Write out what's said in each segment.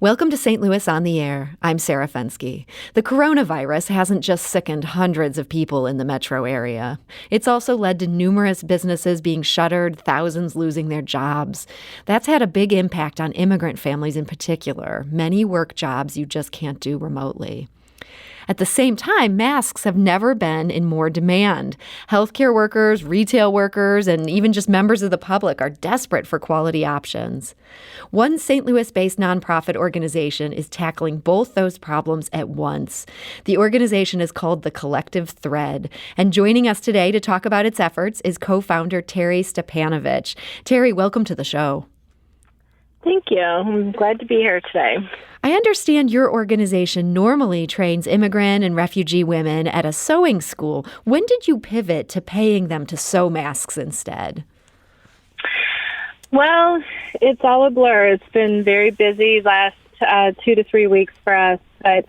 Welcome to St. Louis on the Air. I'm Sarah Fensky. The coronavirus hasn't just sickened hundreds of people in the metro area. It's also led to numerous businesses being shuttered, thousands losing their jobs. That's had a big impact on immigrant families in particular. Many work jobs you just can't do remotely. At the same time, masks have never been in more demand. Healthcare workers, retail workers, and even just members of the public are desperate for quality options. One St. Louis-based nonprofit organization is tackling both those problems at once. The organization is called The Collective Thread, and joining us today to talk about its efforts is co-founder Terry Stepanovich. Terry, welcome to the show. Thank you. I'm glad to be here today. I understand your organization normally trains immigrant and refugee women at a sewing school. When did you pivot to paying them to sew masks instead? Well, it's all a blur. It's been very busy last 2 to 3 weeks for us. But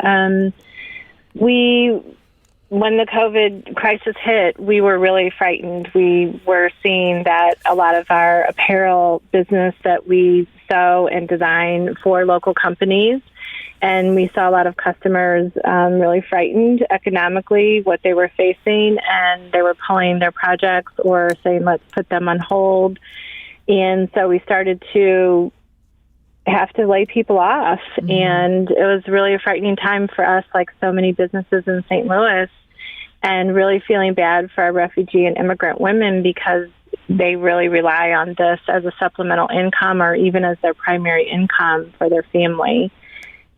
when the COVID crisis hit, we were really frightened. We were seeing that a lot of our apparel business that we sew and design for local companies, and we saw a lot of customers really frightened economically what they were facing, and they were pulling their projects or saying, let's put them on hold. And so we started to have to lay people off, and it was really a frightening time for us, like so many businesses in St. Louis, and really feeling bad for our refugee and immigrant women because they really rely on this as a supplemental income or even as their primary income for their family.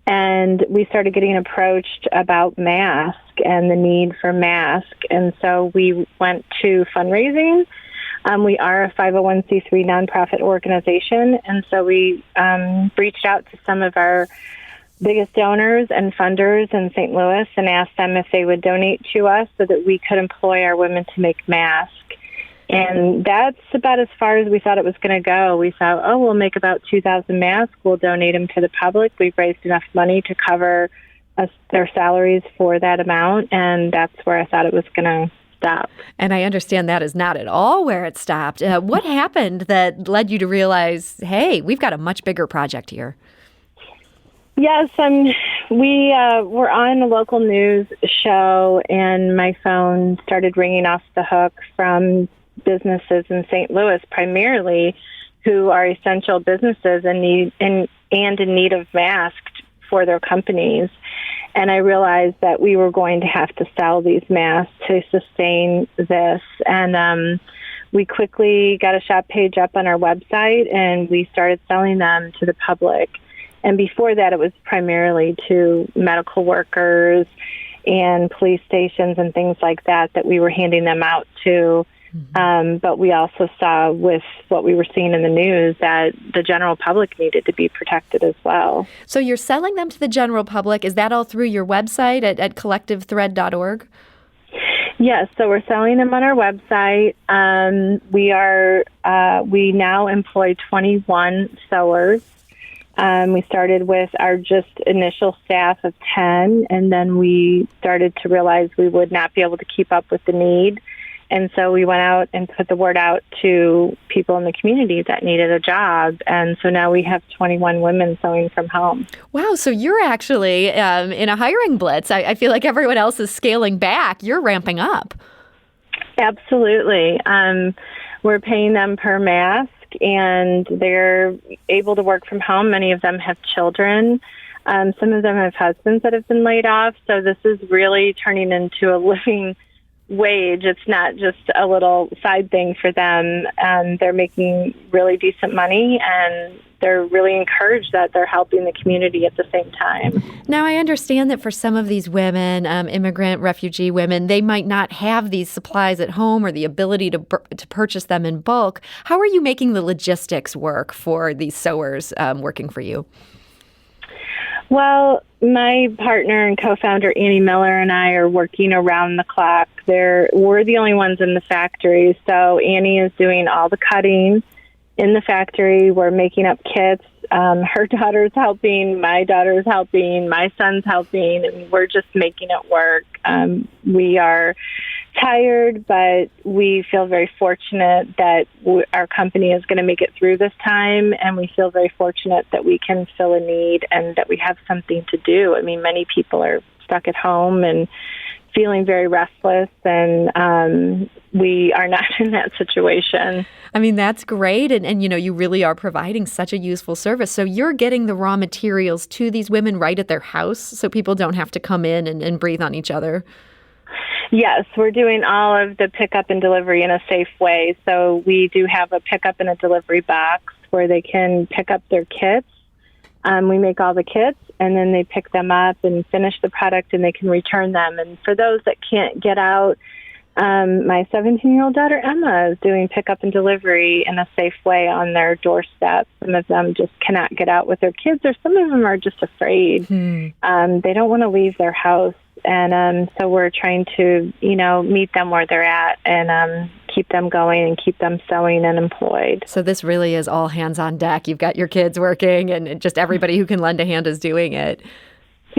And we started getting approached about masks and the need for masks. And so we went to fundraising. We are a 501c3 nonprofit organization. And so we reached out to some of our biggest donors and funders in St. Louis and asked them if they would donate to us so that we could employ our women to make masks. And that's about as far as we thought it was going to go. We thought, we'll make about 2,000 masks. We'll donate them to the public. We've raised enough money to cover their salaries for that amount. And that's where I thought it was going to stop. And I understand that is not at all where it stopped. What happened that led you to realize, hey, we've got a much bigger project here? Yes, we were on a local news show, and my phone started ringing off the hook from businesses in St. Louis, primarily, who are essential businesses and in need of masks for their companies. And I realized that we were going to have to sell these masks to sustain this. And we quickly got a shop page up on our website, and we started selling them to the public. And before that, it was primarily to medical workers and police stations and things like that we were handing them out to. But we also saw with what we were seeing in the news that the general public needed to be protected as well. So you're selling them to the general public. Is that all through your website at collectivethread.org? Yes, so we're selling them on our website. We now employ 21 sewers. We started with our just initial staff of 10, and then we started to realize we would not be able to keep up with the need. And so we went out and put the word out to people in the community that needed a job. And so now we have 21 women sewing from home. Wow. So you're actually in a hiring blitz. I feel like everyone else is scaling back. You're ramping up. Absolutely. We're paying them per mask, and they're able to work from home. Many of them have children. Some of them have husbands that have been laid off. So this is really turning into a living wage. It's not just a little side thing for them. They're making really decent money, and they're really encouraged that they're helping the community at the same time. Now, I understand that for some of these women, immigrant, refugee women, they might not have these supplies at home or the ability to purchase them in bulk. How are you making the logistics work for these sewers working for you? Well, my partner and co-founder, Annie Miller, and I are working around the clock. We're the only ones in the factory, so Annie is doing all the cutting in the factory. We're making up kits her daughter's helping, my daughter's helping, my son's helping, and we're just making it work. We are tired, but we feel very fortunate that our company is going to make it through this time, and we feel very fortunate that we can fill a need and that we have something to do. I mean, many people are stuck at home and feeling very restless, and we are not in that situation. I mean, that's great. And you really are providing such a useful service. So you're getting the raw materials to these women right at their house so people don't have to come in and breathe on each other. Yes, we're doing all of the pickup and delivery in a safe way. So we do have a pickup and a delivery box where they can pick up their kits. We make all the kits, and then they pick them up and finish the product, and they can return them. And for those that can't get out, my 17-year-old daughter, Emma, is doing pickup and delivery in a safe way on their doorstep. Some of them just cannot get out with their kids, or some of them are just afraid. They don't want to leave their house. And so we're trying to, meet them where they're at and keep them going and keep them sewing and employed. So this really is all hands on deck. You've got your kids working and just everybody who can lend a hand is doing it.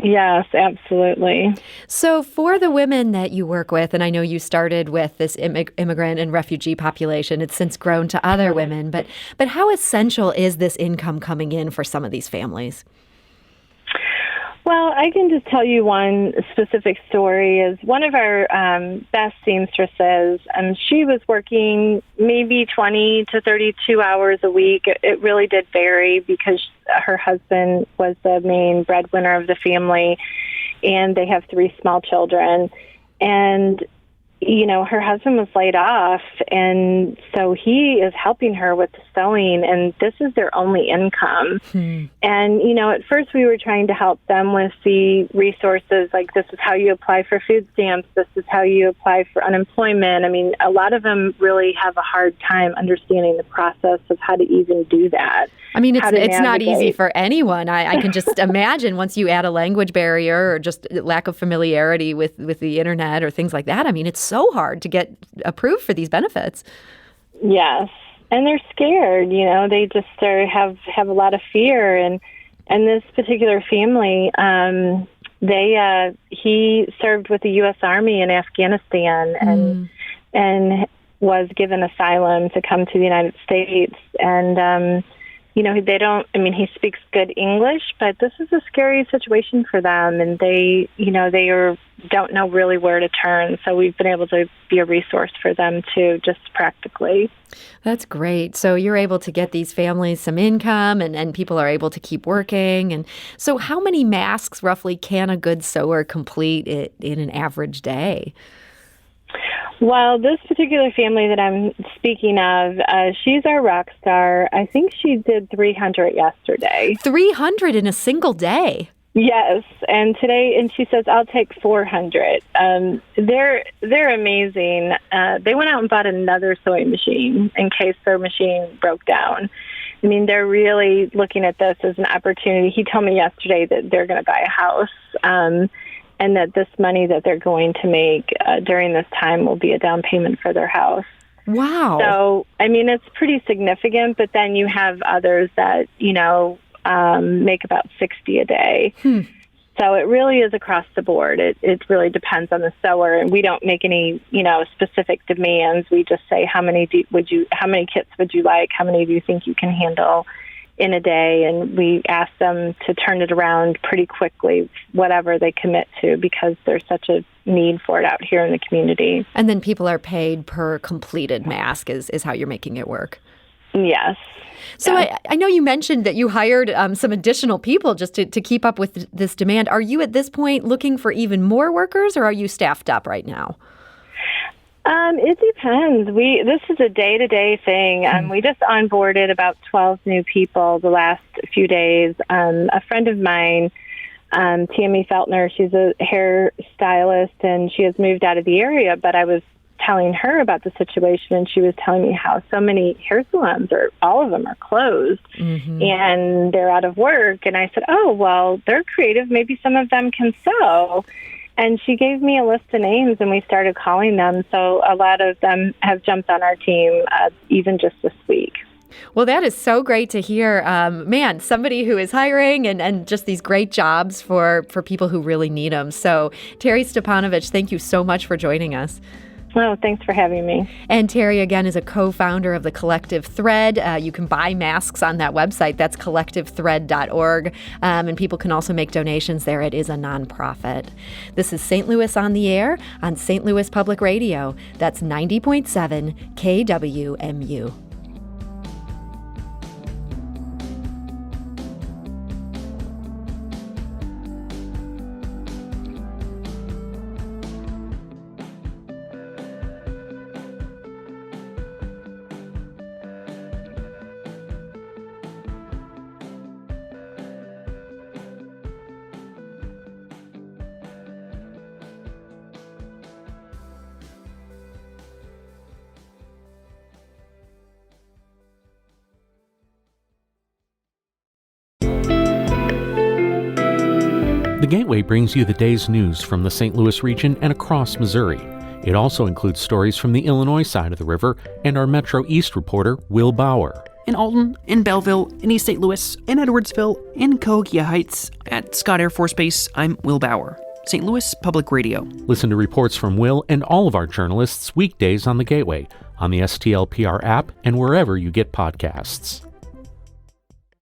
Yes, absolutely. So for the women that you work with, and I know you started with this immigrant and refugee population, it's since grown to other women, but how essential is this income coming in for some of these families? Well, I can just tell you one specific story. Is one of our best seamstresses, and she was working maybe 20 to 32 hours a week. It really did vary because her husband was the main breadwinner of the family, and they have 3 small children. And her husband was laid off, and so he is helping her with the sewing, and this is their only income. And, at first we were trying to help them with the resources, like this is how you apply for food stamps, this is how you apply for unemployment. I mean, a lot of them really have a hard time understanding the process of how to even do that. I mean, it's not easy for anyone. I can just imagine once you add a language barrier or just lack of familiarity with the internet or things like that. I mean, it's so hard to get approved for these benefits. Yes, and they're scared. They just have a lot of fear. And this particular family, he served with the U.S. Army in Afghanistan and was given asylum to come to the United States. And he speaks good English, but this is a scary situation for them, and they don't know really where to turn. So we've been able to be a resource for them too, just practically. That's great. So you're able to get these families some income, and people are able to keep working. And so how many masks roughly can a good sewer complete in an average day? Well, this particular family that I'm speaking of, she's our rock star. I think she did 300 yesterday. 300 in a single day? Yes, and she says, I'll take 400. They're amazing. They went out and bought another sewing machine in case their machine broke down. I mean, they're really looking at this as an opportunity. He told me yesterday that they're going to buy a house, and that this money that they're going to make during this time will be a down payment for their house. Wow. So, I mean, it's pretty significant, but then you have others that, make about $60 a day. So it really is across the board. It really depends on the sewer, and we don't make any, specific demands. We just say, how many kits would you like? How many do you think you can handle in a day? And we ask them to turn it around pretty quickly, whatever they commit to, because there's such a need for it out here in the community. And then people are paid per completed mask is how you're making it work. Yes. So yeah. I know you mentioned that you hired some additional people just to keep up with this demand. Are you at this point looking for even more workers, or are you staffed up right now? It depends. This is a day-to-day thing. We just onboarded about 12 new people the last few days. A friend of mine, Tammy Feltner, she's a hair stylist, and she has moved out of the area, but I was telling her about the situation, and she was telling me how so many hair salons, all of them are closed, and they're out of work. And I said, oh, well, they're creative. Maybe some of them can sew. And she gave me a list of names, and we started calling them. So a lot of them have jumped on our team even just this week. Well, that is so great to hear. Man, somebody who is hiring and just these great jobs for people who really need them. So, Terry Stepanovich, thank you so much for joining us. Oh, thanks for having me. And Terry, again, is a co-founder of the Collective Thread. You can buy masks on that website. That's collectivethread.org. And people can also make donations there. It is a nonprofit. This is St. Louis on the Air on St. Louis Public Radio. That's 90.7 KWMU. The Gateway brings you the day's news from the St. Louis region and across Missouri. It also includes stories from the Illinois side of the river and our Metro East reporter, Will Bauer. In Alton, in Belleville, in East St. Louis, in Edwardsville, in Cahokia Heights, at Scott Air Force Base, I'm Will Bauer. St. Louis Public Radio. Listen to reports from Will and all of our journalists weekdays on the Gateway, on the STLPR app, and wherever you get podcasts.